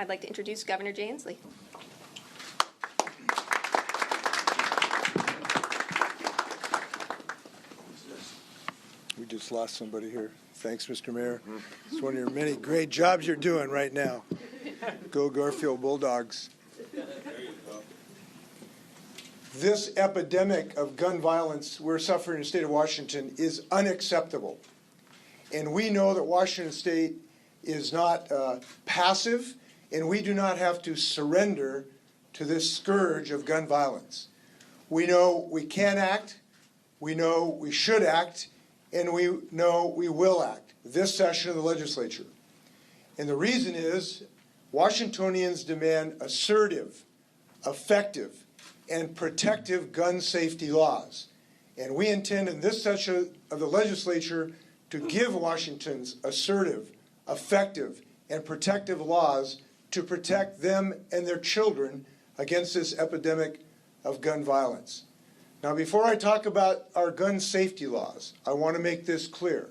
I'd like to introduce Governor Jay Inslee. We just lost somebody here. Thanks, Mr. Mayor. It's one of your many great jobs you're doing right now. Go Garfield Bulldogs. This epidemic of gun violence we're suffering in the state of Washington is unacceptable. And we know that Washington State is not passive, and we do not have to surrender to this scourge of gun violence. We know we can act, we know we should act, and we know we will act this session of the legislature. And the reason is Washingtonians demand assertive, effective, and protective gun safety laws. And we intend in this session of the legislature to give Washingtons assertive, effective, and protective laws to protect them and their children against this epidemic of gun violence. Now, before I talk about our gun safety laws, I want to make this clear.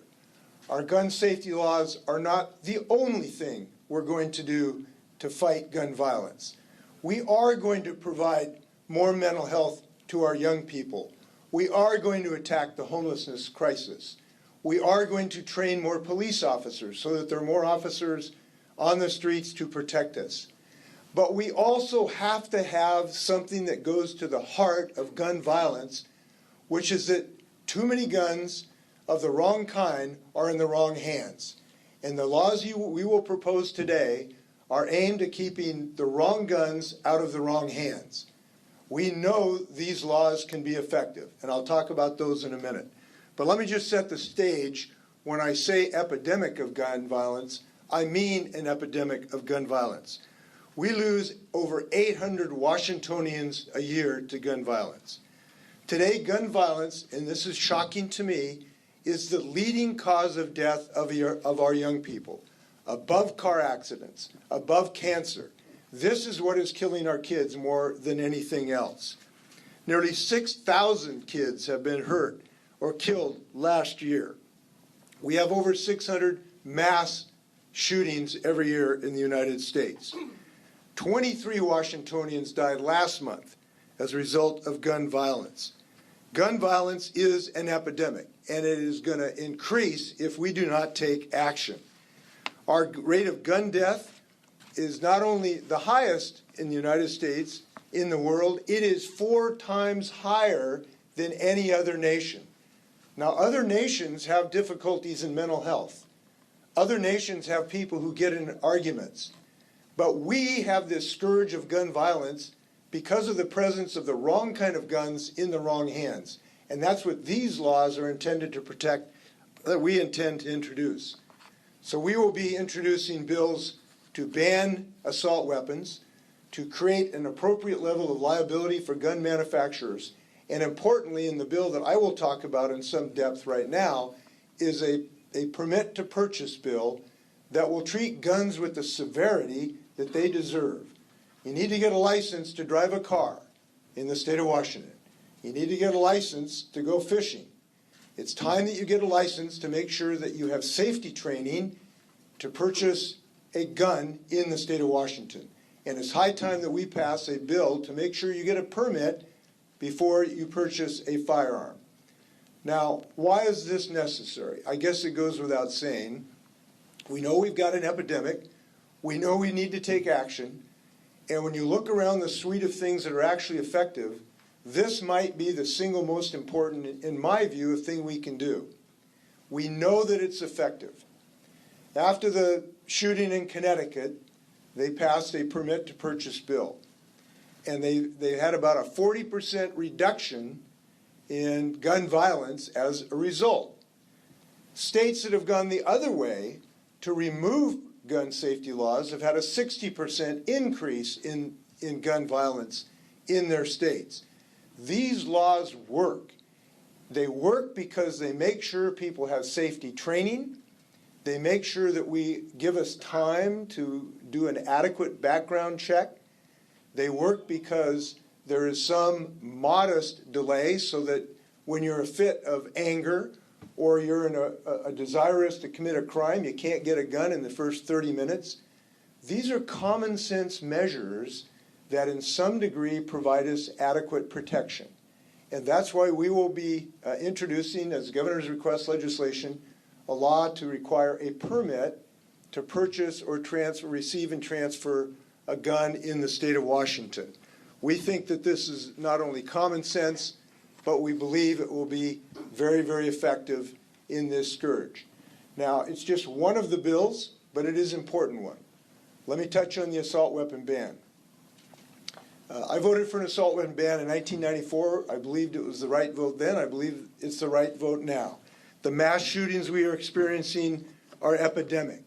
Our gun safety laws are not the only thing we're going to do to fight gun violence. We are going to provide more mental health to our young people. We are going to attack the homelessness crisis. We are going to train more police officers so that there are more officers on the streets to protect us. But we also have to have something that goes to the heart of gun violence, which is that too many guns of the wrong kind are in the wrong hands. And the laws we will propose today are aimed at keeping the wrong guns out of the wrong hands. We know these laws can be effective, and I'll talk about those in a minute. But let me just set the stage. When I say epidemic of gun violence, I mean an epidemic of gun violence. We lose over 800 Washingtonians a year to gun violence. Today, gun violence, and this is shocking to me, is the leading cause of death of our young people, above car accidents, above cancer. This is what is killing our kids more than anything else. Nearly 6,000 kids have been hurt or killed last year. We have over 600 mass shootings every year in the United States. 23 Washingtonians died last month as a result of gun violence. Gun violence is an epidemic, and it is going to increase if we do not take action. Our rate of gun death is not only the highest in the United States, in the world, it is 4 times higher than any other nation. Now, other nations have difficulties in mental health. Other nations have people who get in arguments. But we have this scourge of gun violence because of the presence of the wrong kind of guns in the wrong hands. And that's what these laws are intended to protect, that we intend to introduce. So we will be introducing bills to ban assault weapons, to create an appropriate level of liability for gun manufacturers, and importantly, in the bill that I will talk about in some depth right now, is a permit to purchase bill that will treat guns with the severity that they deserve. You need to get a license to drive a car in the state of Washington. You need to get a license to go fishing. It's time that you get a license to make sure that you have safety training to purchase a gun in the state of Washington. And it's high time that we pass a bill to make sure you get a permit before you purchase a firearm. Now, why is this necessary? I guess it goes without saying. We know we've got an epidemic. We know we need to take action. And when you look around the suite of things that are actually effective, this might be the single most important, in my view, thing we can do. We know that it's effective. After the shooting in Connecticut, they passed a permit to purchase bill. And they had about a 40% reduction in gun violence as a result. States that have gone the other way to remove gun safety laws have had a 60% increase in gun violence in their states. These laws work. They work because they make sure people have safety training. They make sure that we give us time to do an adequate background check. They work because there is some modest delay so that when you're a fit of anger or you're in a desirous to commit a crime, you can't get a gun in the first 30 minutes. These are common sense measures that in some degree provide us adequate protection. And that's why we will be introducing, as the governor's request legislation, a law to require a permit to purchase or receive and transfer a gun in the state of Washington. We think that this is not only common sense, but we believe it will be very, very effective in this scourge. Now, it's just one of the bills, but it is an important one. Let me touch on the assault weapon ban. I voted for an assault weapon ban in 1994. I believed it was the right vote then. I believe it's the right vote now. The mass shootings we are experiencing are epidemic.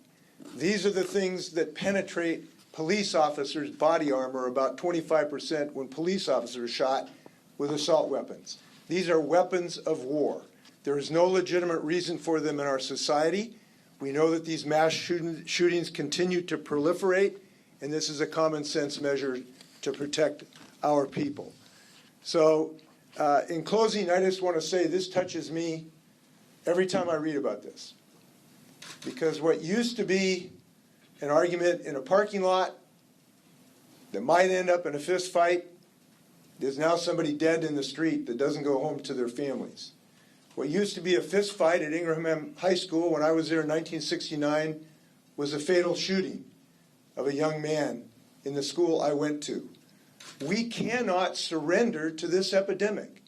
These are the things that penetrate police officers' body armor, about 25% when police officers are shot with assault weapons. These are weapons of war. There is no legitimate reason for them in our society. We know that these mass shootings continue to proliferate, and this is a common sense measure to protect our people. So in closing, I just want to say this touches me every time I read about this. Because what used to be an argument in a parking lot that might end up in a fist fight, there's now somebody dead in the street that doesn't go home to their families. What used to be a fist fight at Ingraham High School when I was there in 1969 was a fatal shooting of a young man in the school I went to. We cannot surrender to this epidemic.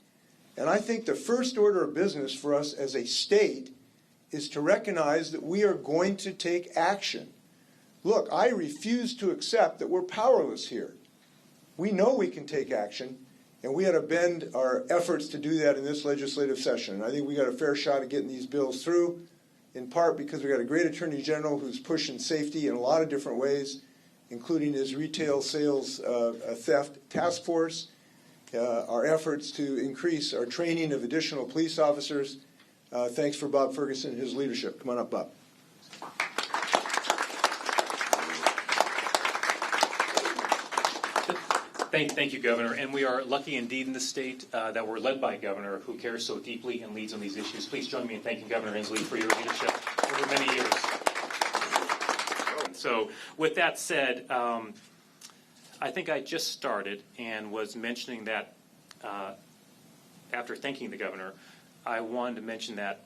And I think the first order of business for us as a state is to recognize that we are going to take action. Look, I refuse to accept that we're powerless here. We know we can take action, and we had to bend our efforts to do that in this legislative session. And I think we got a fair shot at getting these bills through, in part because we got a great Attorney General who's pushing safety in a lot of different ways, including his retail sales theft task force, our efforts to increase our training of additional police officers. Thanks for Bob Ferguson and his leadership. Come on up, Bob. Thank you, Governor. And we are lucky indeed in the state that we're led by a governor who cares so deeply and leads on these issues. Please join me in thanking Governor Inslee for your leadership over many years. So with that said, I think I just started and was mentioning that after thanking the governor, I wanted to mention that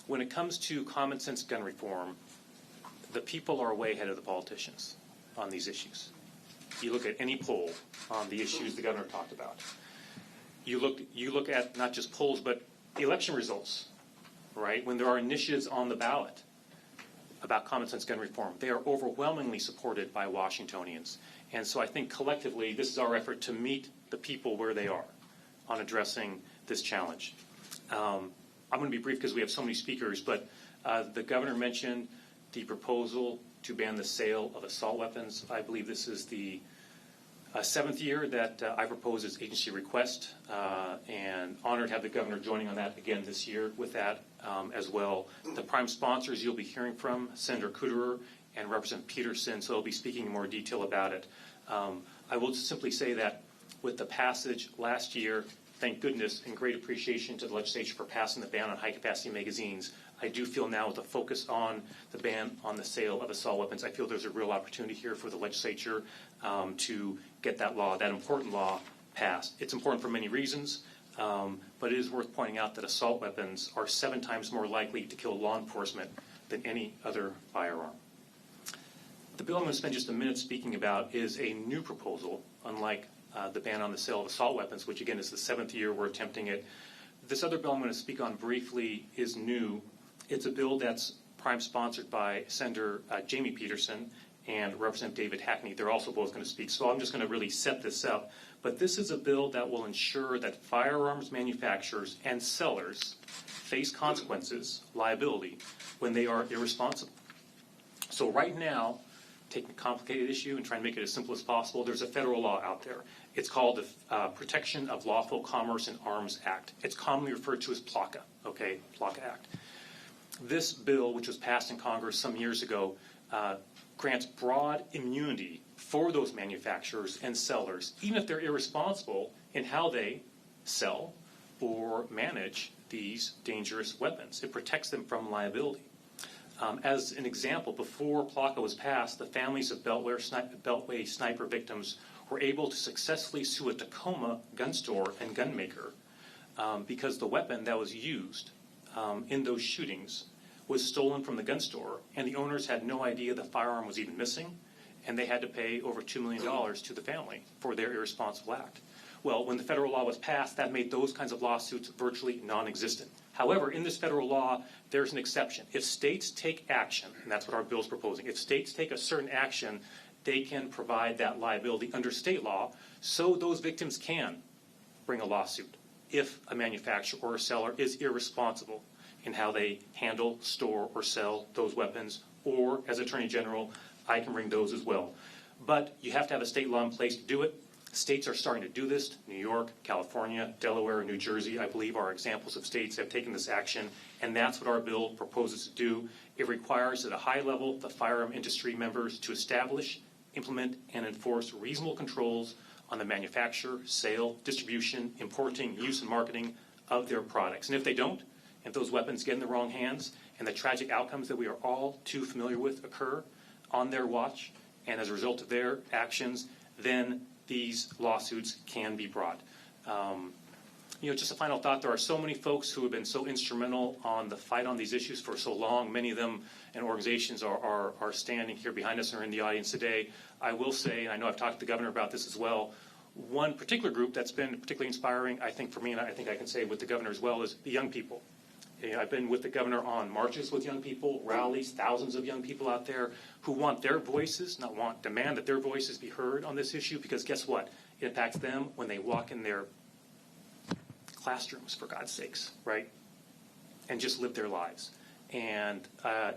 when it comes to common sense gun reform, the people are way ahead of the politicians on these issues. You look at any poll on the issues the governor talked about. You look at not just polls, but election results, right? When there are initiatives on the ballot about common sense gun reform, they are overwhelmingly supported by Washingtonians. And so I think collectively, this is our effort to meet the people where they are on addressing this challenge. I'm going to be brief because we have so many speakers, but the governor mentioned the proposal to ban the sale of assault weapons. I believe this is the seventh year that I propose as agency request, and honored to have the governor joining on that again this year with that as well. The prime sponsors you'll be hearing from, Senator Kuderer and Representative Peterson, so they'll be speaking in more detail about it. I will just simply say that with the passage last year, thank goodness, and great appreciation to the legislature for passing the ban on high-capacity magazines, I do feel now with the focus on the ban on the sale of assault weapons, I feel there's a real opportunity here for the legislature to get that law, that important law, passed. It's important for many reasons, but it is worth pointing out that assault weapons are 7 times more likely to kill law enforcement than any other firearm. The bill I'm going to spend just a minute speaking about is a new proposal, unlike the ban on the sale of assault weapons, which again is the 7th year we're attempting it. This other bill I'm going to speak on briefly is new. It's a bill that's prime sponsored by Senator Jamie Peterson and Representative David Hackney. They're also both going to speak, so I'm just going to really set this up. But this is a bill that will ensure that firearms manufacturers and sellers face consequences, liability, when they are irresponsible. So right now, taking a complicated issue and trying to make it as simple as possible, there's a federal law out there. It's called the Protection of Lawful Commerce in Arms Act. It's commonly referred to as PLACA, okay, PLACA Act. This bill, which was passed in Congress some years ago, grants broad immunity for those manufacturers and sellers, even if they're irresponsible in how they sell or manage these dangerous weapons. It protects them from liability. As an example, before PLCAA was passed, the families of Beltway sniper victims were able to successfully sue a Tacoma gun store and gun maker because the weapon that was used in those shootings was stolen from the gun store, and the owners had no idea the firearm was even missing, and they had to pay over $2 million to the family for their irresponsible act. Well, when the federal law was passed, that made those kinds of lawsuits virtually non-existent. However, in this federal law, there's an exception. If states take action, and that's what our bill is proposing, if states take a certain action, they can provide that liability under state law, so those victims can bring a lawsuit if a manufacturer or a seller is irresponsible in how they handle, store, or sell those weapons, or as Attorney General, I can bring those as well. But you have to have a state law in place to do it. States are starting to do this. New York, California, Delaware, New Jersey, I believe, are examples of states that have taken this action, and that's what our bill proposes to do. It requires at a high level the firearm industry members to establish, implement, and enforce reasonable controls on the manufacture, sale, distribution, importing, use, and marketing of their products. And if they don't, if those weapons get in the wrong hands, and the tragic outcomes that we are all too familiar with occur on their watch, and as a result of their actions, then these lawsuits can be brought. Just a final thought, there are so many folks who have been so instrumental on the fight on these issues for so long. Many of them and organizations are standing here behind us and are in the audience today. I will say, and I know I've talked to the governor about this as well, one particular group that's been particularly inspiring, I think for me, and I think I can say with the governor as well, is the young people. I've been with the governor on marches with young people, rallies, thousands of young people out there who want their voices, demand that their voices be heard on this issue, because guess what? It impacts them when they walk in their classrooms, for God's sakes, right? And just live their lives. And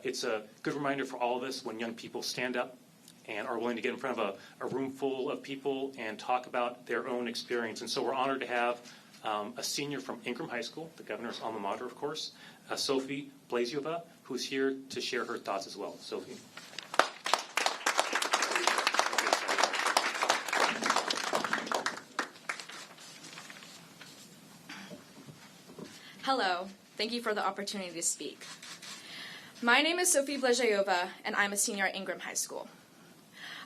it's a good reminder for all of us when young people stand up and are willing to get in front of a room full of people and talk about their own experience. And so we're honored to have a senior from Ingram High School, the governor's alma mater, of course, Sophie Blaziova, who's here to share her thoughts as well. Sophie. Hello. Thank you for the opportunity to speak. My name is Sophie Blaziova, and I'm a senior at Ingram High School.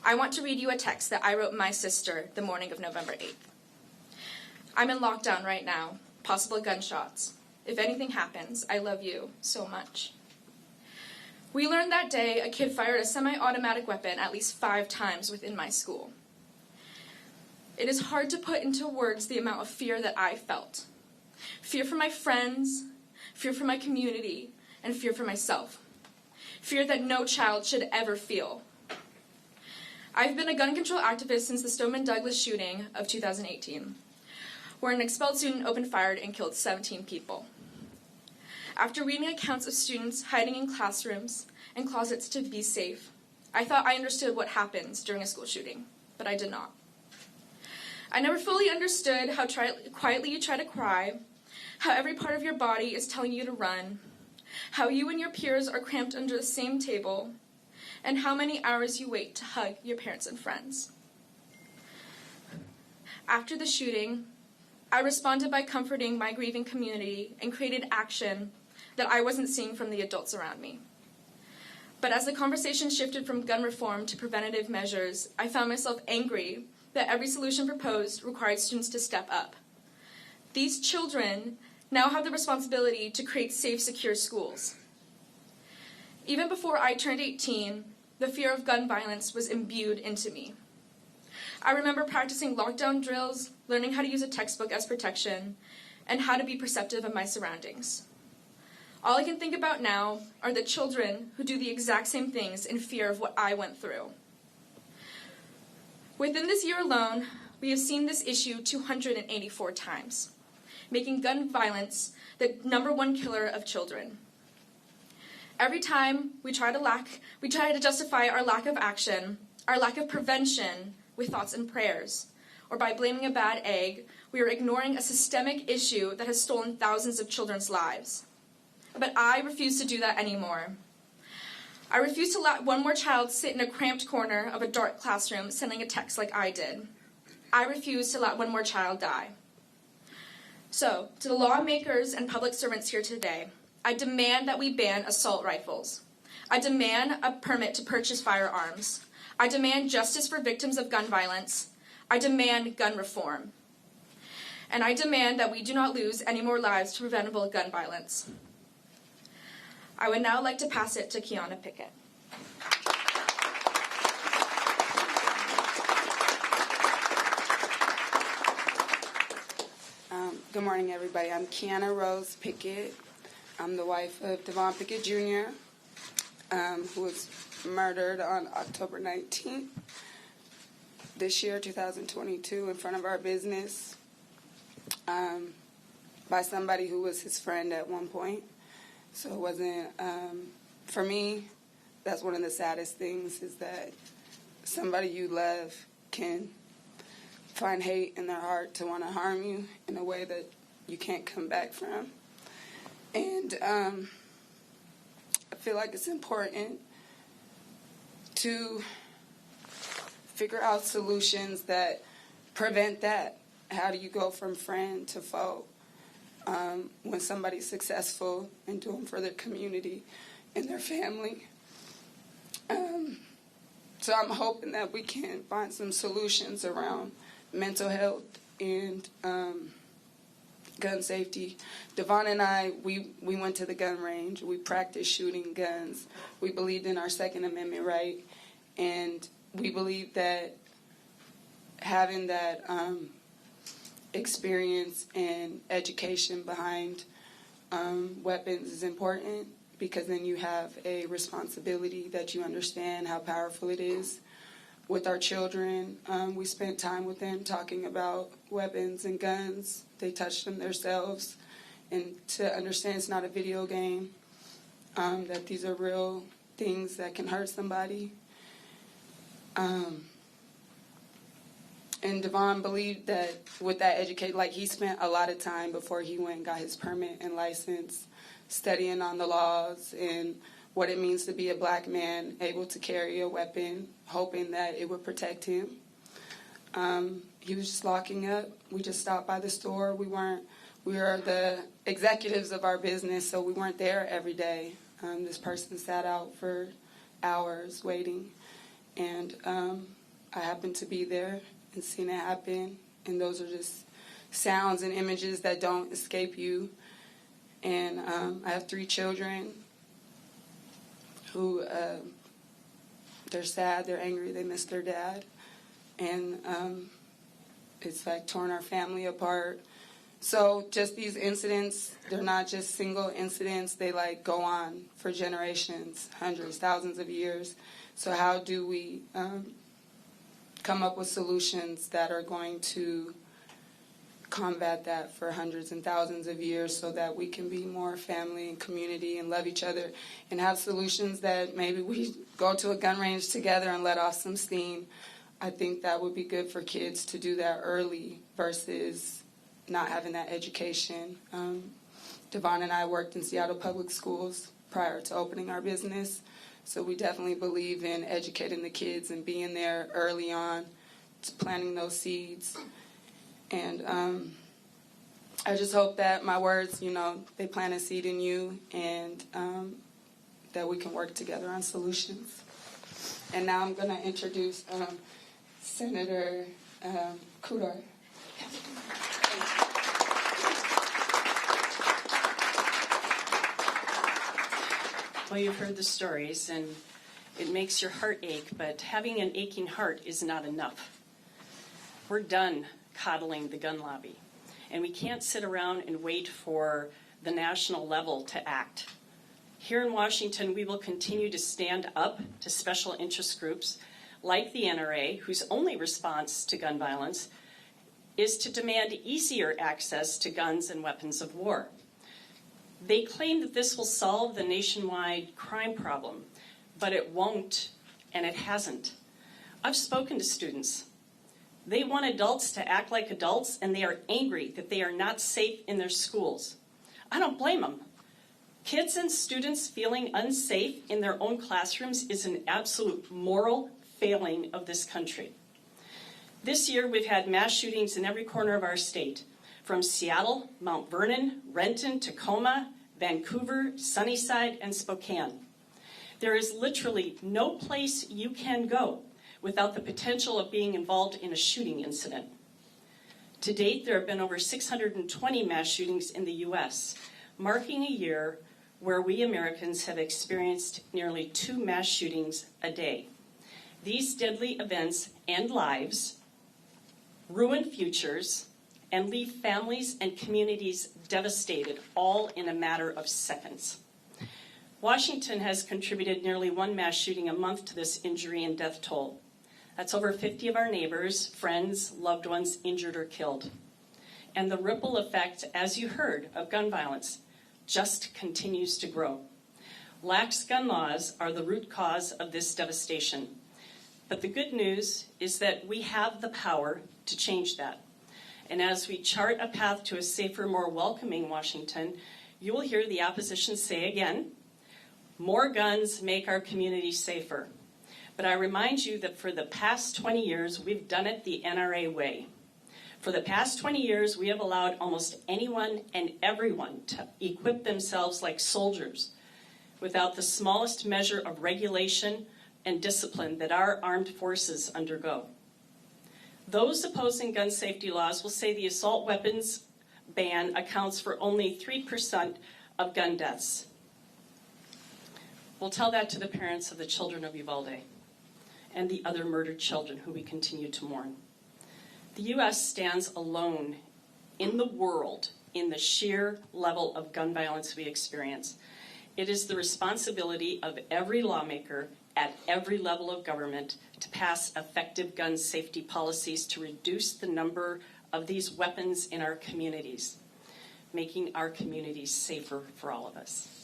I want to read you a text that I wrote my sister the morning of November 8th. I'm in lockdown right now, possible gunshots. If anything happens, I love you so much. We learned that day a kid fired a semi-automatic weapon at least 5 times within my school. It is hard to put into words the amount of fear that I felt. Fear for my friends, fear for my community, and fear for myself. Fear that no child should ever feel. I've been a gun control activist since the Stoneman Douglas shooting of 2018. Where an expelled student opened fire and killed 17 people. After reading accounts of students hiding in classrooms and closets to be safe, I thought I understood what happens during a school shooting, but I did not. I never fully understood how quietly you try to cry, how every part of your body is telling you to run, how you and your peers are cramped under the same table, and how many hours you wait to hug your parents and friends. After the shooting, I responded by comforting my grieving community and created action that I wasn't seeing from the adults around me. But as the conversation shifted from gun reform to preventative measures, I found myself angry that every solution proposed required students to step up. These children now have the responsibility to create safe, secure schools. Even before I turned 18, the fear of gun violence was imbued into me. I remember practicing lockdown drills, learning how to use a textbook as protection, and how to be perceptive of my surroundings. All I can think about now are the children who do the exact same things in fear of what I went through. Within this year alone, we have seen this issue 284 times, making gun violence the #1 killer of children. Every time we try to justify our lack of action, our lack of prevention, with thoughts and prayers, or by blaming a bad egg, we are ignoring a systemic issue that has stolen thousands of children's lives. But I refuse to do that anymore. I refuse to let one more child sit in a cramped corner of a dark classroom sending a text like I did. I refuse to let one more child die. So, to the lawmakers and public servants here today, I demand that we ban assault rifles. I demand a permit to purchase firearms. I demand justice for victims of gun violence. I demand gun reform. And I demand that we do not lose any more lives to preventable gun violence. I would now like to pass it to Kiana Pickett. Good morning, everybody. I'm Kiana Rose Pickett. I'm the wife of Devon Pickett Jr., who was murdered on October 19th this year, 2022, in front of our business by somebody who was his friend at one point. So it wasn't, for me, that's one of the saddest things, is that somebody you love can find hate in their heart to want to harm you in a way that you can't come back from. And I feel like it's important to figure out solutions that prevent that. How do you go from friend to foe when somebody's successful and doing for their community and their family? So I'm hoping that we can find some solutions around mental health and gun safety. Devon and I, we went to the gun range. We practiced shooting guns. We believed in our Second Amendment right, and we believed that having that experience and education behind weapons is important, because then you have a responsibility that you understand how powerful it is. With our children, we spent time with them talking about weapons and guns. They touched them themselves, and to understand it's not a video game, that these are real things that can hurt somebody. And Devon believed that with that education, like, he spent a lot of time before he went and got his permit and license studying on the laws and what it means to be a black man able to carry a weapon, hoping that it would protect him. He was just locking up. We just stopped by the store. We were the executives of our business, so we weren't there every day. This person sat out for hours waiting, and I happened to be there and seen it happen. And those are just sounds and images that don't escape you. And I have 3 children who they're sad, they're angry, they miss their dad. And it's like torn our family apart. So just these incidents, they're not just single incidents, they like go on for generations, hundreds, thousands of years. So how do we come up with solutions that are going to combat that for hundreds and thousands of years, so that we can be more family and community and love each other, and have solutions that maybe we go to a gun range together and let off some steam. I think that would be good for kids to do that early versus not having that education. Devon and I worked in Seattle Public Schools prior to opening our business, so we definitely believe in educating the kids and being there early on, planting those seeds. And I just hope that my words, they plant a seed in you, and that we can work together on solutions. And now I'm going to introduce Senator Kudor. Well, you've heard the stories, and it makes your heart ache, but having an aching heart is not enough. We're done coddling the gun lobby, and we can't sit around and wait for the national level to act. Here in Washington, we will continue to stand up to special interest groups like the NRA, whose only response to gun violence is to demand easier access to guns and weapons of war. They claim that this will solve the nationwide crime problem, but it won't, and it hasn't. I've spoken to students. They want adults to act like adults, and they are angry that they are not safe in their schools. I don't blame them. Kids and students feeling unsafe in their own classrooms is an absolute moral failing of this country. This year, we've had mass shootings in every corner of our state, from Seattle, Mount Vernon, Renton, Tacoma, Vancouver, Sunnyside, and Spokane. There is literally no place you can go without the potential of being involved in a shooting incident. To date, there have been over 620 mass shootings in the U.S., marking a year where we Americans have experienced nearly 2 mass shootings a day. These deadly events end lives, ruin futures, and leave families and communities devastated, all in a matter of seconds. Washington has contributed nearly 1 mass shooting a month to this injury and death toll. That's over 50 of our neighbors, friends, loved ones injured or killed. And the ripple effect, as you heard, of gun violence just continues to grow. Lax gun laws are the root cause of this devastation. But the good news is that we have the power to change that. And as we chart a path to a safer, more welcoming Washington, you will hear the opposition say again, more guns make our community safer. But I remind you that for the past 20 years, we've done it the NRA way. For the past 20 years, we have allowed almost anyone and everyone to equip themselves like soldiers without the smallest measure of regulation and discipline that our armed forces undergo. Those opposing gun safety laws will say the assault weapons ban accounts for only 3% of gun deaths. We'll tell that to the parents of the children of Uvalde and the other murdered children who we continue to mourn. The U.S. stands alone in the world in the sheer level of gun violence we experience. It is the responsibility of every lawmaker at every level of government to pass effective gun safety policies to reduce the number of these weapons in our communities, making our communities safer for all of us.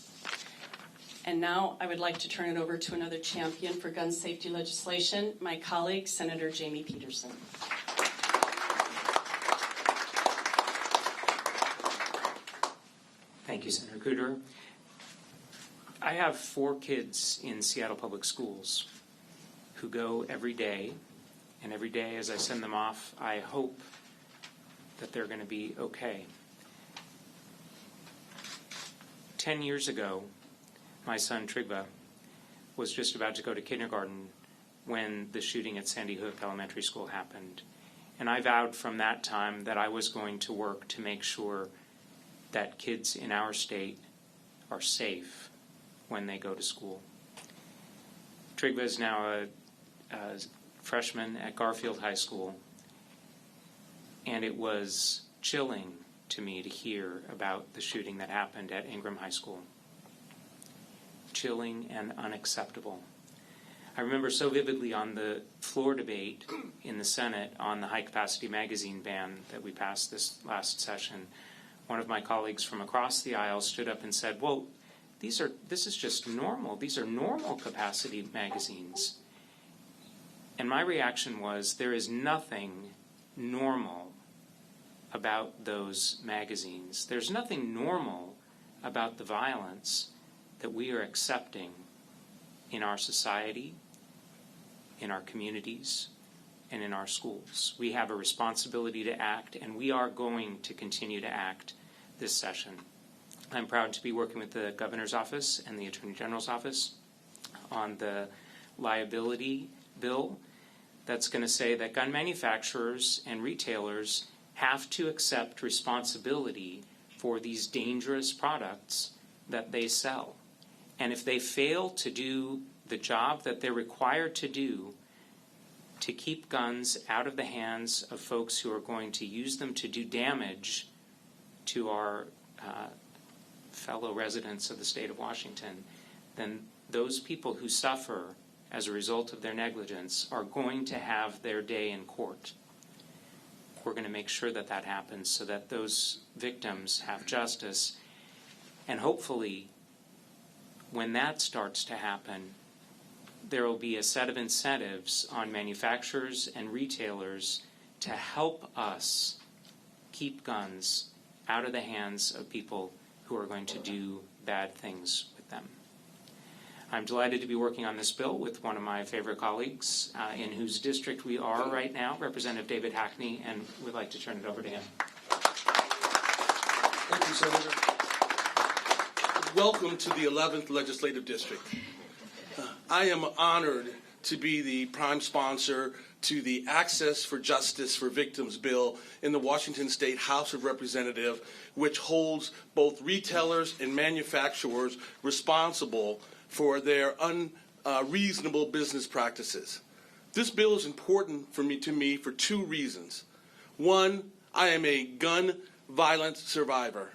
And now I would like to turn it over to another champion for gun safety legislation, my colleague, Senator Jamie Peterson. Thank you, Senator Cooter. I have 4 kids in Seattle Public Schools who go every day, and every day as I send them off, I hope that they're going to be okay. 10 years ago, my son Trygve was just about to go to kindergarten when the shooting at Sandy Hook Elementary School happened. And I vowed from that time that I was going to work to make sure that kids in our state are safe when they go to school. Trygve is now a freshman at Garfield High School, and it was chilling to me to hear about the shooting that happened at Ingram High School. Chilling and unacceptable. I remember so vividly on the floor debate in the Senate on the high-capacity magazine ban that we passed this last session, one of my colleagues from across the aisle stood up and said, well, this is just normal. These are normal capacity magazines. And my reaction was, there is nothing normal about those magazines. There's nothing normal about the violence that we are accepting in our society, in our communities, and in our schools. We have a responsibility to act, and we are going to continue to act this session. I'm proud to be working with the Governor's Office and the Attorney General's Office on the liability bill that's going to say that gun manufacturers and retailers have to accept responsibility for these dangerous products that they sell. And if they fail to do the job that they're required to do to keep guns out of the hands of folks who are going to use them to do damage to our fellow residents of the state of Washington, then those people who suffer as a result of their negligence are going to have their day in court. We're going to make sure that that happens so that those victims have justice. And hopefully, when that starts to happen, there will be a set of incentives on manufacturers and retailers to help us keep guns out of the hands of people who are going to do bad things with them. I'm delighted to be working on this bill with one of my favorite colleagues in whose district we are right now, Representative David Hackney, and would like to turn it over to him. Thank you, Senator. Welcome to the 11th Legislative District. I am honored to be the prime sponsor to the Access for Justice for Victims bill in the Washington State House of Representatives, which holds both retailers and manufacturers responsible for their unreasonable business practices. This bill is important to me for two reasons. One, I am a gun violence survivor.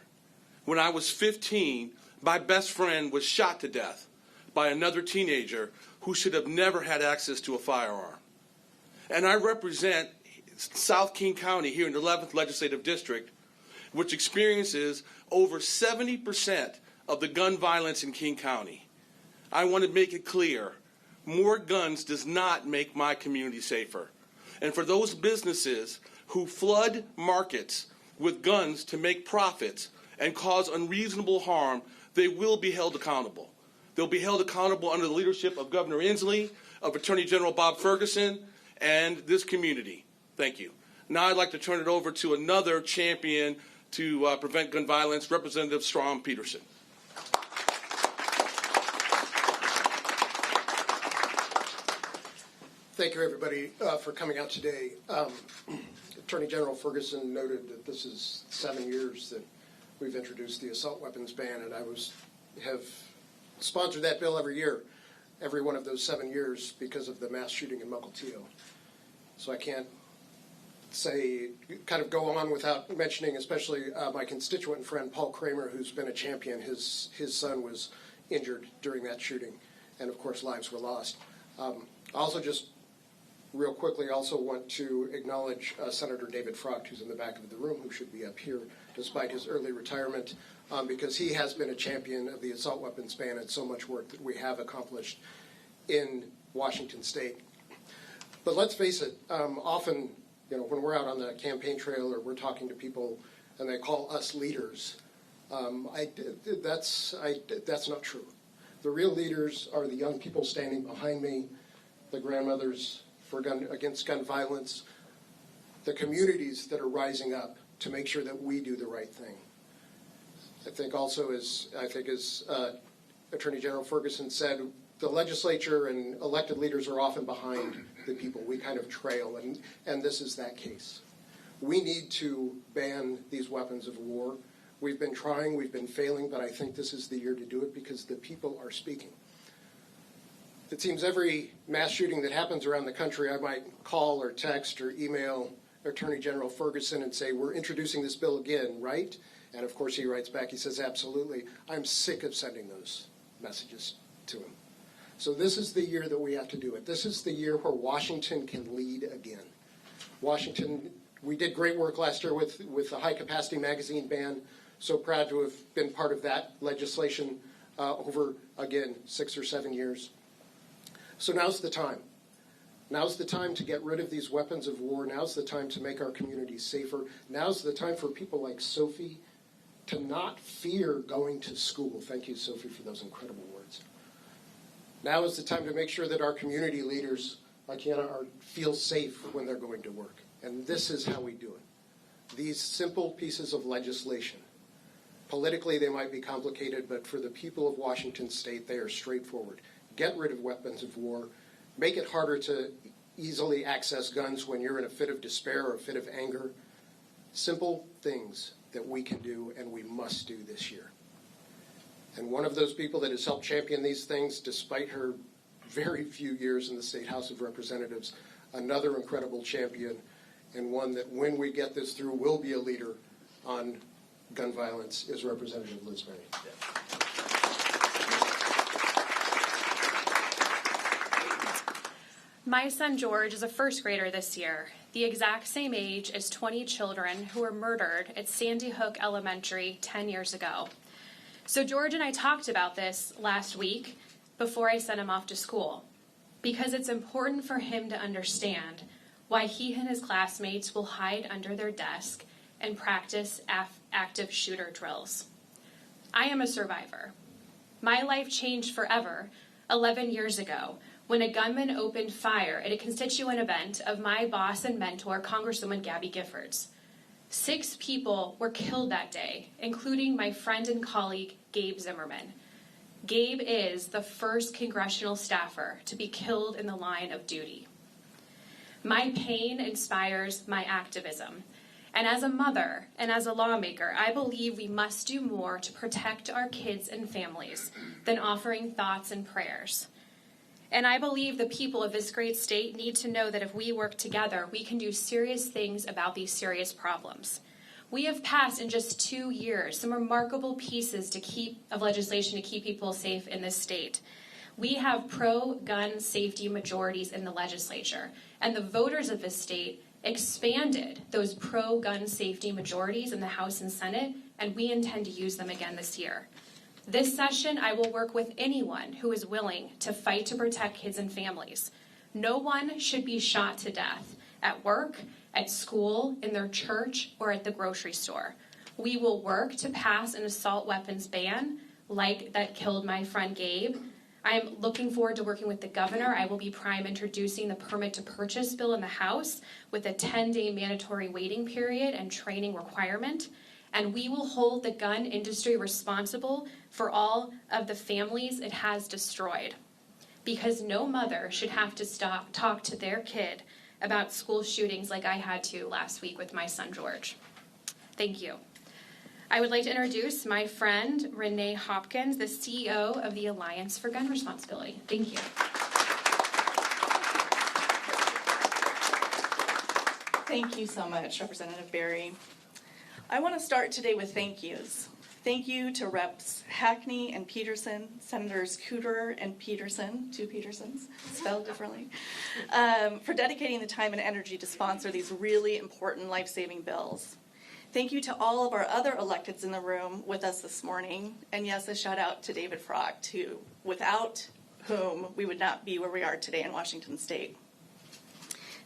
When I was 15, my best friend was shot to death by another teenager who should have never had access to a firearm. And I represent South King County here in the 11th Legislative District, which experiences over 70% of the gun violence in King County. I want to make it clear, more guns does not make my community safer. And for those businesses who flood markets with guns to make profits and cause unreasonable harm, they will be held accountable. They'll be held accountable under the leadership of Governor Inslee, of Attorney General Bob Ferguson, and this community. Thank you. Now I'd like to turn it over to another champion to prevent gun violence, Representative Strom Peterson. Thank you, everybody, for coming out today. Attorney General Ferguson noted that this is 7 years that we've introduced the assault weapons ban, and I have sponsored that bill every year, every one of those 7 years, because of the mass shooting in Mukilteo. So I can't kind of go on without mentioning, especially my constituent and friend Paul Kramer, who's been a champion. His son was injured during that shooting, and of course lives were lost. Also, just real quickly, also want to acknowledge Senator David Fraucht, who's in the back of the room, who should be up here despite his early retirement, because he has been a champion of the assault weapons ban and so much work that we have accomplished in Washington State. But let's face it, often, when we're out on the campaign trail or we're talking to people and they call us leaders, that's not true. The real leaders are the young people standing behind me, the grandmothers against gun violence, the communities that are rising up to make sure that we do the right thing. I think also, as Attorney General Ferguson said, the legislature and elected leaders are often behind the people. We kind of trail, and this is that case. We need to ban these weapons of war. We've been trying, we've been failing, but I think this is the year to do it because the people are speaking. It seems every mass shooting that happens around the country, I might call or text or email Attorney General Ferguson and say, we're introducing this bill again, right? And of course he writes back, he says, absolutely. I'm sick of sending those messages to him. So this is the year that we have to do it. This is the year where Washington can lead again. Washington, we did great work last year with the high-capacity magazine ban. So proud to have been part of that legislation over, again, 6 or 7 years. So now's the time. Now's the time to get rid of these weapons of war. Now's the time to make our communities safer. Now's the time for people like Sophie to not fear going to school. Thank you, Sophie, for those incredible words. Now is the time to make sure that our community leaders feel safe when they're going to work. And this is how we do it. These simple pieces of legislation. Politically, they might be complicated, but for the people of Washington State, they are straightforward. Get rid of weapons of war. Make it harder to easily access guns when you're in a fit of despair or a fit of anger. Simple things that we can do and we must do this year. And one of those people that has helped champion these things, despite her very few years in the State House of Representatives, another incredible champion, and one that when we get this through will be a leader on gun violence, is Representative Liz Berry. My son George is a first grader this year, the exact same age as 20 children who were murdered at Sandy Hook Elementary 10 years ago. So George and I talked about this last week before I sent him off to school, because it's important for him to understand why he and his classmates will hide under their desk and practice active shooter drills. I am a survivor. My life changed forever 11 years ago when a gunman opened fire at a constituent event of my boss and mentor, Congresswoman Gabby Giffords. 6 people were killed that day, including my friend and colleague, Gabe Zimmerman. Gabe is the first congressional staffer to be killed in the line of duty. My pain inspires my activism. And as a mother and as a lawmaker, I believe we must do more to protect our kids and families than offering thoughts and prayers. And I believe the people of this great state need to know that if we work together, we can do serious things about these serious problems. We have passed in just 2 years some remarkable pieces of legislation to keep people safe in this state. We have pro-gun safety majorities in the legislature, and the voters of this state expanded those pro-gun safety majorities in the House and Senate, and we intend to use them again this year. This session, I will work with anyone who is willing to fight to protect kids and families. No one should be shot to death at work, at school, in their church, or at the grocery store. We will work to pass an assault weapons ban like that killed my friend Gabe. I am looking forward to working with the governor. I will be prime introducing the permit to purchase bill in the House with a 10-day mandatory waiting period and training requirement. And we will hold the gun industry responsible for all of the families it has destroyed. Because no mother should have to talk to their kid about school shootings like I had to last week with my son George. Thank you. I would like to introduce my friend Renee Hopkins, the CEO of the Alliance for Gun Responsibility. Thank you. Thank you so much, Representative Berry. I want to start today with thank yous. Thank you to Reps Hackney and Peterson, Senators Cooter and Peterson, two Petersons, spelled differently, for dedicating the time and energy to sponsor these really important life-saving bills. Thank you to all of our other electeds in the room with us this morning. And yes, a shout out to David Frock, without whom we would not be where we are today in Washington State.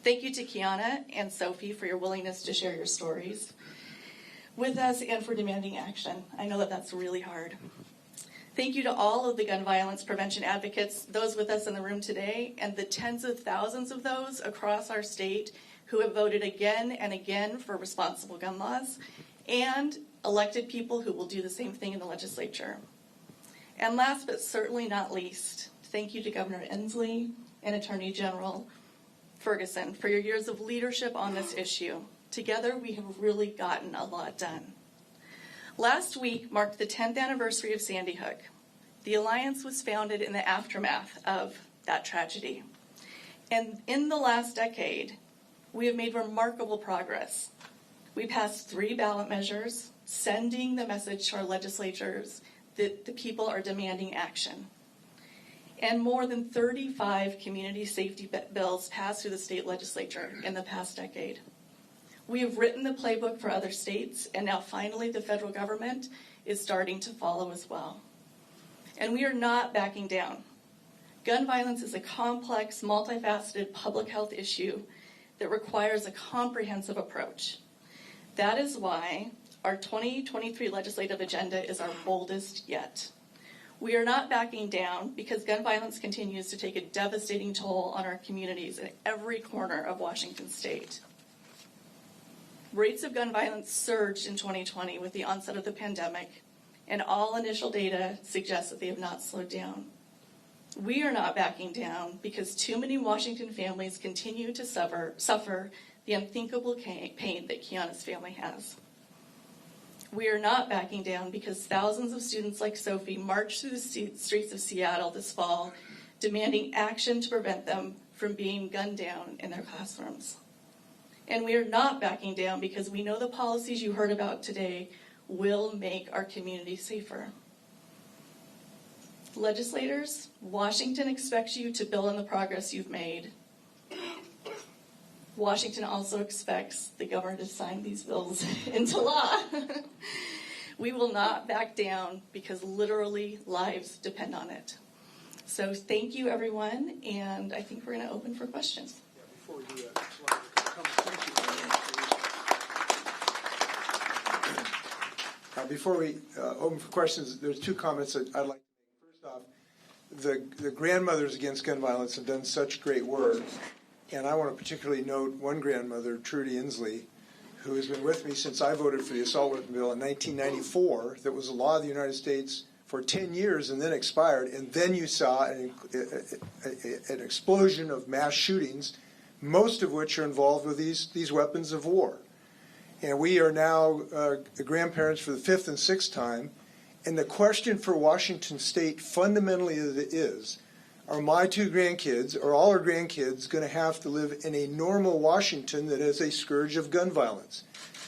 Thank you to Kiana and Sophie for your willingness to share your stories with us and for demanding action. I know that that's really hard. Thank you to all of the gun violence prevention advocates, those with us in the room today, and the tens of thousands of those across our state who have voted again and again for responsible gun laws, and elected people who will do the same thing in the legislature. And last but certainly not least, thank you to Governor Inslee and Attorney General Ferguson for your years of leadership on this issue. Together, we have really gotten a lot done. Last week marked the 10th anniversary of Sandy Hook. The Alliance was founded in the aftermath of that tragedy. And in the last decade, we have made remarkable progress. We passed 3 ballot measures, sending the message to our legislatures that the people are demanding action. And more than 35 community safety bills passed through the state legislature in the past decade. We have written the playbook for other states, and now finally the federal government is starting to follow as well. And we are not backing down. Gun violence is a complex, multifaceted public health issue that requires a comprehensive approach. That is why our 2023 legislative agenda is our boldest yet. We are not backing down because gun violence continues to take a devastating toll on our communities in every corner of Washington state. Rates of gun violence surged in 2020 with the onset of the pandemic, and all initial data suggests that they have not slowed down. We are not backing down because too many Washington families continue to suffer the unthinkable pain that Kiana's family has. We are not backing down because thousands of students like Sophie marched through the streets of Seattle this fall, demanding action to prevent them from being gunned down in their classrooms. And we are not backing down because we know the policies you heard about today will make our community safer. Legislators, Washington expects you to build on the progress you've made. Washington also expects the governor to sign these bills into law. We will not back down because literally lives depend on it. So thank you, everyone, and I think we're going to open for questions. Yeah, before we do that, thank you. Before we open for questions, there's 2 comments that I'd like to make. First off, the Grandmothers Against Gun Violence have done such great work. And I want to particularly note one grandmother, Trudy Inslee, who has been with me since I voted for the assault weapon bill in 1994 that was a law of the United States for 10 years and then expired, and then you saw an explosion of mass shootings, most of which are involved with these weapons of war. And we are now grandparents for the 5th and 6th time, and the question for Washington State fundamentally is, are my 2 grandkids, or all our grandkids, going to have to live in a normal Washington that is a scourge of gun violence?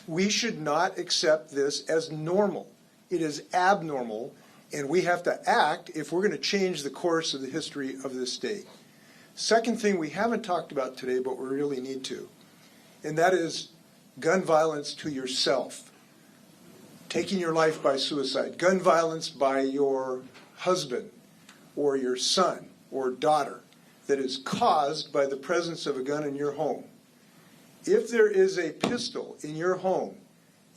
We should not accept this as normal. It is abnormal, and we have to act if we're going to change the course of the history of this state. Second thing we haven't talked about today, but we really need to, and that is gun violence to yourself. Taking your life by suicide. Gun violence by your husband or your son or daughter that is caused by the presence of a gun in your home. If there is a pistol in your home,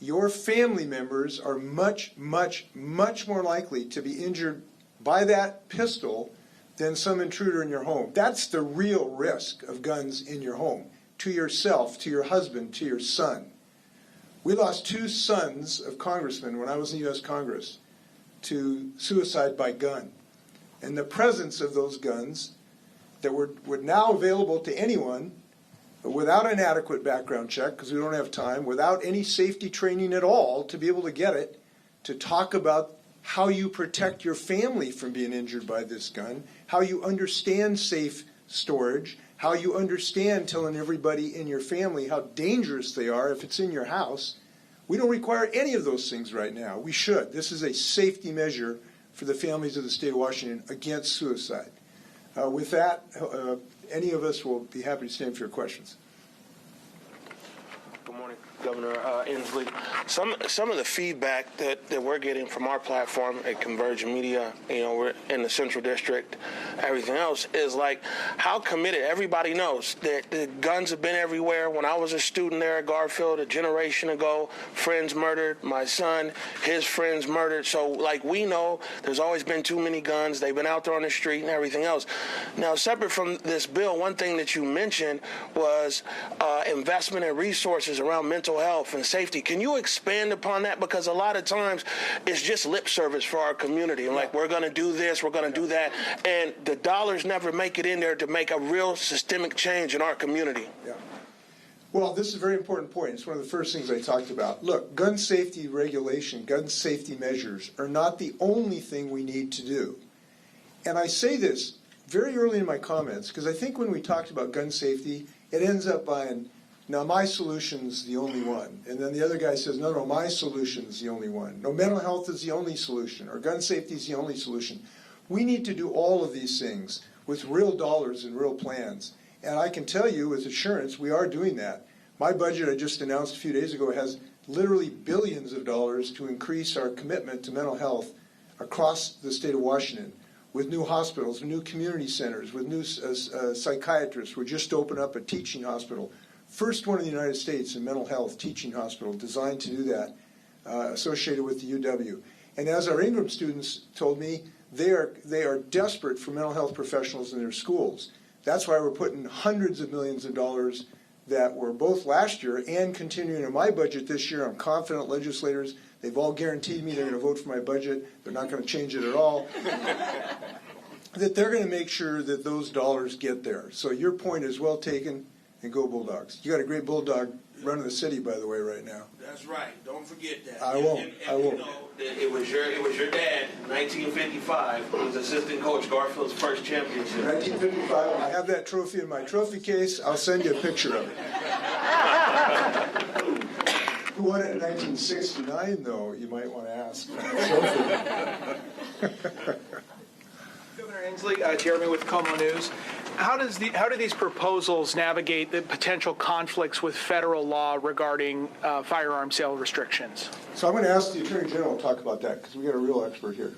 your family members are much, much, much more likely to be injured by that pistol than some intruder in your home. That's the real risk of guns in your home, to yourself, to your husband, to your son. We lost 2 sons of congressmen when I was in the U.S. Congress to suicide by gun. And the presence of those guns that were now available to anyone without an adequate background check, because we don't have time, without any safety training at all to be able to get it, to talk about how you protect your family from being injured by this gun, how you understand safe storage, how you understand telling everybody in your family how dangerous they are if it's in your house. We don't require any of those things right now. We should. This is a safety measure for the families of the state of Washington against suicide. With that, any of us will be happy to stand for your questions. Good morning, Governor Inslee. Some of the feedback that we're getting from our platform at Converge Media, we're in the Central District, everything else, is like how committed. Everybody knows that the guns have been everywhere. When I was a student there at Garfield a generation ago, friends murdered, my son, his friends murdered. So, like, we know there's always been too many guns. They've been out there on the street and everything else. Now, separate from this bill, one thing that you mentioned was investment in resources around mental health and safety. Can you expand upon that? Because a lot of times it's just lip service for our community. And like, we're going to do this, we're going to do that. And the dollars never make it in there to make a real systemic change in our community. Yeah. Well, this is a very important point. It's one of the first things I talked about. Look, gun safety regulation, gun safety measures are not the only thing we need to do. And I say this very early in my comments because I think when we talked about gun safety, it ends up buying, now my solution's the only one. And then the other guy says, no, my solution's the only one. No, mental health is the only solution, or gun safety is the only solution. We need to do all of these things with real dollars and real plans. And I can tell you with assurance, we are doing that. My budget I just announced a few days ago has literally billions of dollars to increase our commitment to mental health across the state of Washington, with new hospitals, new community centers, with new psychiatrists. We just opened up a teaching hospital, first one in the United States in mental health teaching hospital designed to do that, associated with the UW. And as our Ingram students told me, they are desperate for mental health professionals in their schools. That's why we're putting hundreds of millions of dollars that were both last year and continuing in my budget this year. I'm confident legislators, they've all guaranteed me they're going to vote for my budget. They're not going to change it at all. That they're going to make sure that those dollars get there. So your point is well taken, and go Bulldogs. You got a great Bulldog running the city, by the way, right now. That's right. Don't forget that. I won't. I won't. It was your dad, 1955, who was assistant coach, Garfield's first championship. 1955. I have that trophy in my trophy case. I'll send you a picture of it. Who won it in 1969, though? You might want to ask. Governor Inslee, Jeremy with Como News. How do these proposals navigate the potential conflicts with federal law regarding firearm sale restrictions? So I'm going to ask the Attorney General to talk about that because we got a real expert here.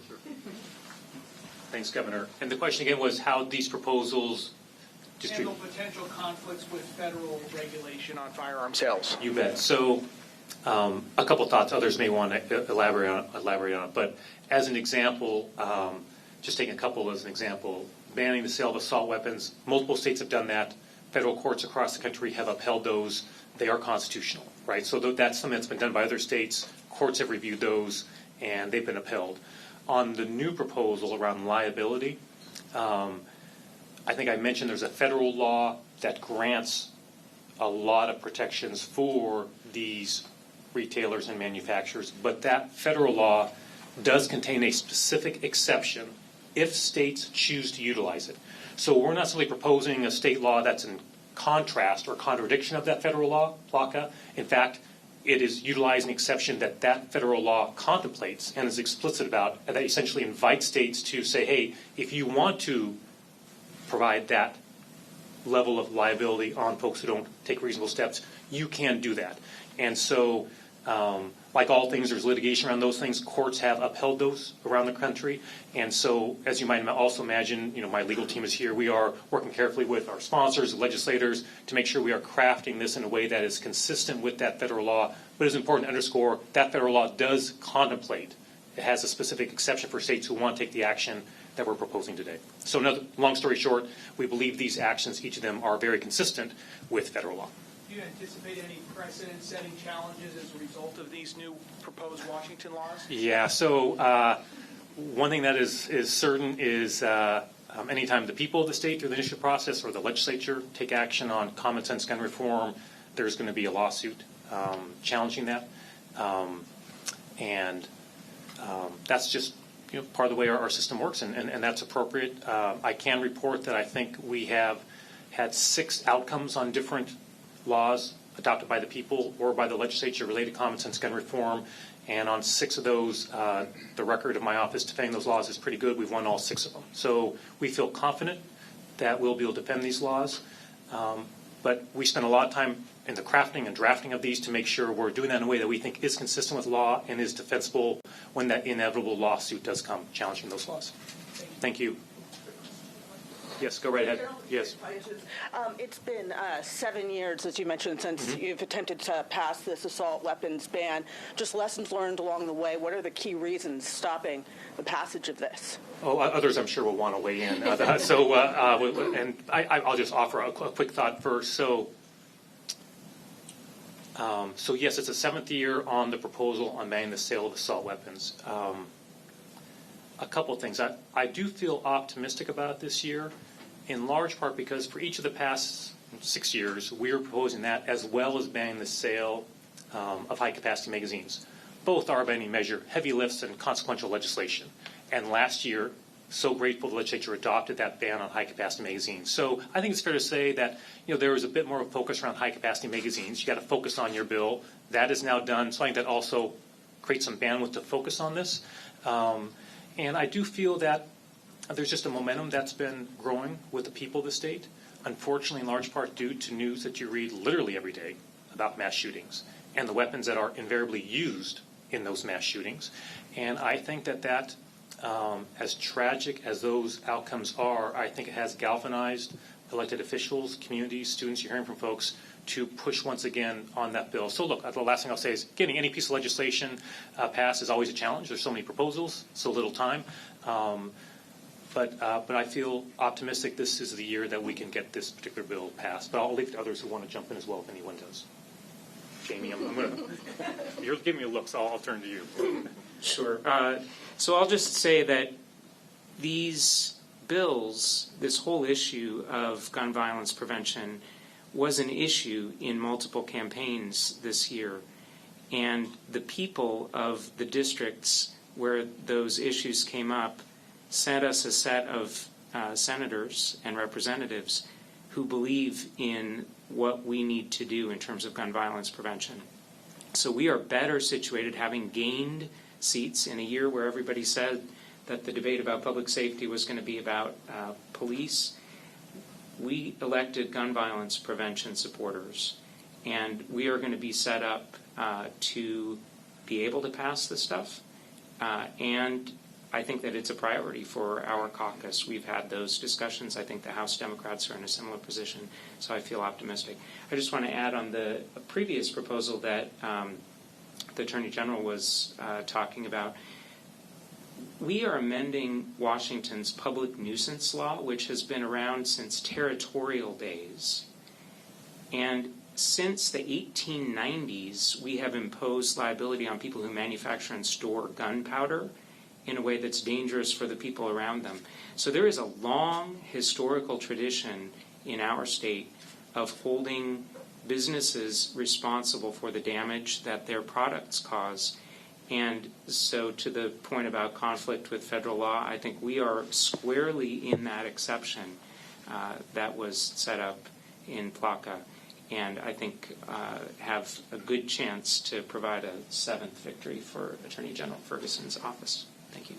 Thanks, Governor. And the question again was how these proposals handle potential conflicts with federal regulation on firearm sales. You bet. So a couple thoughts. Others may want to elaborate on it. But as an example, just taking a couple as an example, banning the sale of assault weapons. Multiple states have done that. Federal courts across the country have upheld those. They are constitutional, right? So that's something that's been done by other states. Courts have reviewed those, and they've been upheld. On the new proposal around liability, I think I mentioned there's a federal law that grants a lot of protections for these retailers and manufacturers, but that federal law does contain a specific exception if states choose to utilize it. So we're not simply proposing a state law that's in contrast or contradiction of that federal law, LACA. In fact, it is utilizing an exception that that federal law contemplates and is explicit about, that essentially invites states to say, hey, if you want to provide that level of liability on folks who don't take reasonable steps, you can do that. And so, like all things, there's litigation around those things. Courts have upheld those around the country. And so, as you might also imagine, my legal team is here. We are working carefully with our sponsors, legislators, to make sure we are crafting this in a way that is consistent with that federal law. But it's important to underscore that federal law does contemplate. It has a specific exception for states who want to take the action that we're proposing today. So, long story short, we believe these actions, each of them, are very consistent with federal law. Do you anticipate any precedent-setting challenges as a result of these new proposed Washington laws? Yeah, so one thing that is certain is anytime the people of the state through the initiative process or the legislature take action on common sense gun reform, there's going to be a lawsuit challenging that. And that's just part of the way our system works, and that's appropriate. I can report that I think we have had 6 outcomes on different laws adopted by the people or by the legislature related to common sense gun reform, and on 6 of those, the record of my office defending those laws is pretty good. We've won all 6 of them. So we feel confident that we'll be able to defend these laws, but we spend a lot of time in the crafting and drafting of these to make sure we're doing that in a way that we think is consistent with law and is defensible when that inevitable lawsuit does come challenging those laws. Thank you. Yes, go right ahead. Yes. It's been 7 years, as you mentioned, since you've attempted to pass this assault weapons ban. Just lessons learned along the way. What are the key reasons stopping the passage of this? Oh, others I'm sure will want to weigh in. And I'll just offer a quick thought first. So yes, it's the 7th year on the proposal on banning the sale of assault weapons. A couple of things. I do feel optimistic about it this year, in large part because for each of the past 6 years, we are proposing that as well as banning the sale of high-capacity magazines. Both are, by any measure, heavy lifts and consequential legislation. And last year, so grateful the legislature adopted that ban on high-capacity magazines. So I think it's fair to say that there was a bit more of a focus around high-capacity magazines. You got to focus on your bill. That is now done. So I think that also creates some bandwidth to focus on this. And I do feel that there's just a momentum that's been growing with the people of the state, unfortunately in large part due to news that you read literally every day about mass shootings and the weapons that are invariably used in those mass shootings. And I think that as tragic as those outcomes are, I think it has galvanized elected officials, communities, students, you're hearing from folks, to push once again on that bill. So look, the last thing I'll say is getting any piece of legislation passed is always a challenge. There's so many proposals, so little time. But I feel optimistic this is the year that we can get this particular bill passed. But I'll leave it to others who want to jump in as well if anyone does. Jamie, I'm going to – you're giving me a look, so I'll turn to you. Sure. So I'll just say that these bills, this whole issue of gun violence prevention was an issue in multiple campaigns this year. And the people of the districts where those issues came up sent us a set of senators and representatives who believe in what we need to do in terms of gun violence prevention. So we are better situated, having gained seats in a year where everybody said that the debate about public safety was going to be about police. We elected gun violence prevention supporters, and we are going to be set up to be able to pass this stuff. And I think that it's a priority for our caucus. We've had those discussions. I think the House Democrats are in a similar position, so I feel optimistic. I just want to add on the previous proposal that the Attorney General was talking about. We are amending Washington's public nuisance law, which has been around since territorial days. And since the 1890s, we have imposed liability on people who manufacture and store gunpowder in a way that's dangerous for the people around them. So there is a long historical tradition in our state of holding businesses responsible for the damage that their products cause. And so to the point about conflict with federal law, I think we are squarely in that exception that was set up in PLACA, and I think have a good chance to provide a 7th victory for Attorney General Ferguson's office. Thank you.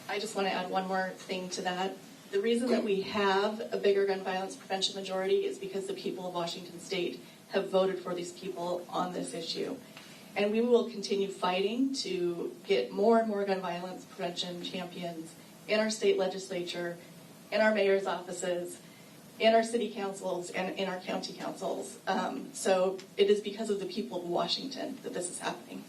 I just want to add one more thing to that. The reason that we have a bigger gun violence prevention majority is because the people of Washington State have voted for these people on this issue. And we will continue fighting to get more and more gun violence prevention champions in our state legislature, in our mayor's offices, in our city councils, and in our county councils. So it is because of the people of Washington that this is happening.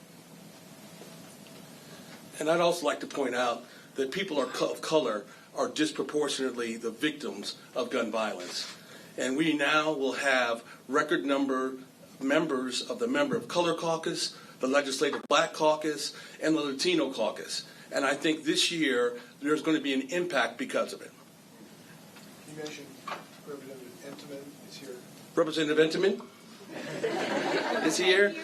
And I'd also like to point out that people of color are disproportionately the victims of gun violence. And we now will have record number members of the Member of Color Caucus, the Legislative Black Caucus, and the Latino Caucus. And I think this year there's going to be an impact because of it. You mentioned Representative Entenmann is here. Representative Entenmann is here.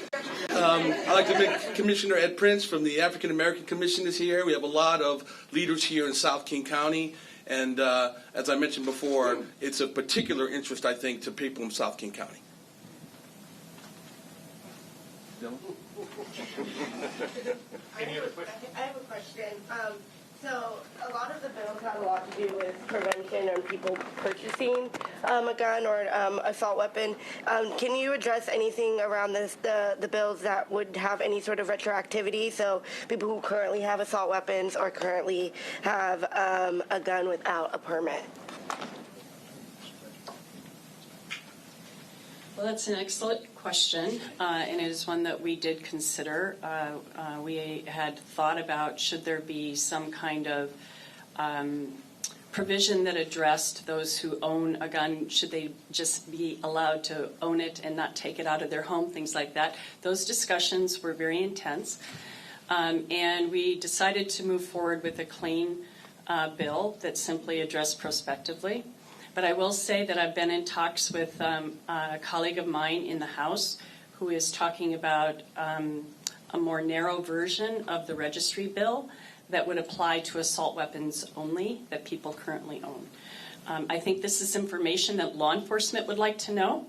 I'd like to thank Commissioner Ed Prince from the African American Commission is here. We have a lot of leaders here in South King County. And as I mentioned before, it's of particular interest, I think, to people in South King County. I have a question. So a lot of the bills had a lot to do with prevention and people purchasing a gun or assault weapon. Can you address anything around the bills that would have any sort of retroactivity? So people who currently have assault weapons or currently have a gun without a permit. Well, that's an excellent question, and it is one that we did consider. We had thought about should there be some kind of provision that addressed those who own a gun, should they just be allowed to own it and not take it out of their home, things like that. Those discussions were very intense, and we decided to move forward with a clean bill that simply addressed prospectively. But I will say that I've been in talks with a colleague of mine in the House who is talking about a more narrow version of the registry bill that would apply to assault weapons only that people currently own. I think this is information that law enforcement would like to know,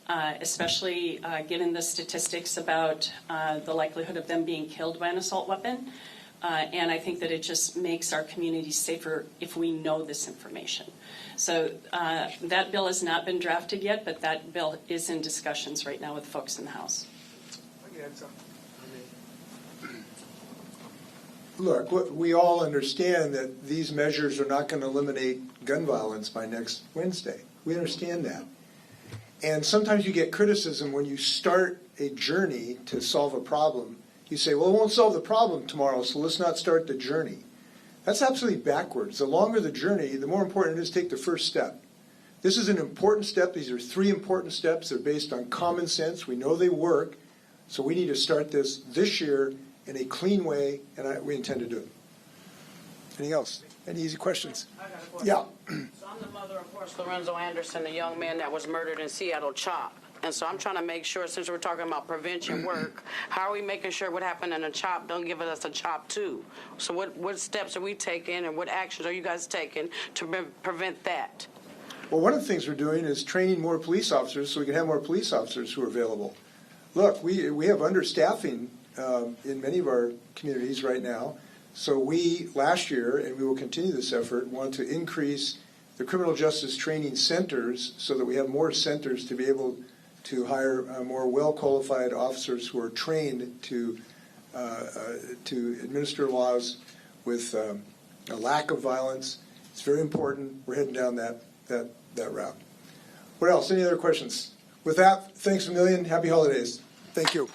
especially given the statistics about the likelihood of them being killed by an assault weapon. And I think that it just makes our community safer if we know this information. So that bill has not been drafted yet, but that bill is in discussions right now with folks in the House. Look, we all understand that these measures are not going to eliminate gun violence by next Wednesday. We understand that. And sometimes you get criticism when you start a journey to solve a problem. You say, well, it won't solve the problem tomorrow, so let's not start the journey. That's absolutely backwards. The longer the journey, the more important it is to take the first step. This is an important step. These are 3 important steps. They're based on common sense. We know they work. So we need to start this year in a clean way, and we intend to do it. Anything else? Any easy questions? I got a question. Yeah. So I'm the mother of, of course, Lorenzo Anderson, the young man that was murdered in Seattle CHOP. And so I'm trying to make sure, since we're talking about prevention work, how are we making sure what happened in a CHOP don't give us a CHOP too? So what steps are we taking and what actions are you guys taking to prevent that? Well, one of the things we're doing is training more police officers so we can have more police officers who are available. Look, we have understaffing in many of our communities right now. So we, last year, and we will continue this effort, want to increase the criminal justice training centers so that we have more centers to be able to hire more well-qualified officers who are trained to administer laws with a lack of violence. It's very important. We're heading down that route. What else? Any other questions? With that, thanks a million. Happy holidays. Thank you.